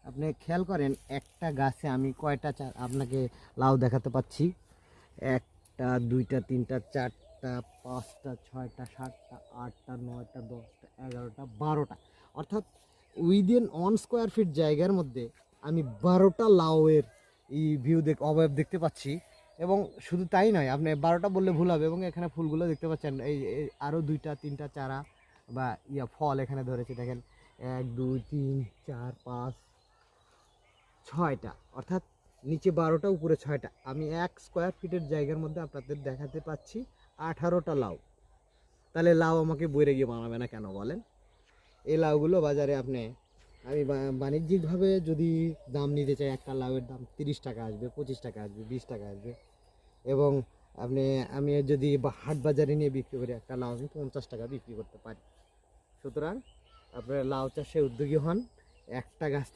আপনি খেয়াল করেন একটা গাছে আমি কয়টা আপনাকে লাউ দেখাতে পাচ্ছি। একটা, দুইটা, তিনটা, চারটা, পাঁচটা, ছয়টা, সাতটা, আটটা, নয়টা, 10টা, 11টা, 12টা, অর্থাৎ উইদিন 1 স্কোয়ার ফিট জায়গার মধ্যে আমি 12টা লাউয়ের অবয়ব দেখতে পাচ্ছি। এবং শুধু তাই নয়, আপনি 12টা বললে ভুল হবে, এবং এখানে ফুলগুলো দেখতে পাচ্ছেন, এই আরও 2টা 3টা চারা বা ফল এখানে ধরেছে দেখেন। 1 2 3 4 5 6টা, অর্থাৎ নিচে 12টা উপরে 6টা, আমি 1 স্কোয়ার ফিটের জায়গার মধ্যে আপনাদের দেখাতে পাচ্ছি 18টা লাউ। তাহলে লাউ আমাকে বইরে গিয়ে বানাবে না কেন বলেন? এই লাউগুলো বাজারে আমি বাণিজ্যিকভাবে যদি দাম নিতে চাই, একটা লাউয়ের দাম 30 টাকা আসবে, 25 টাকা আসবে, 20 টাকা আসবে। এবং আমি যদি হাট বাজারে নিয়ে বিক্রি করি, একটা লাউ আমি 50 টাকা বিক্রি করতে পারি। সুতরাং আপনারা লাউ চাষে উদ্যোগী হন। একটা গাছ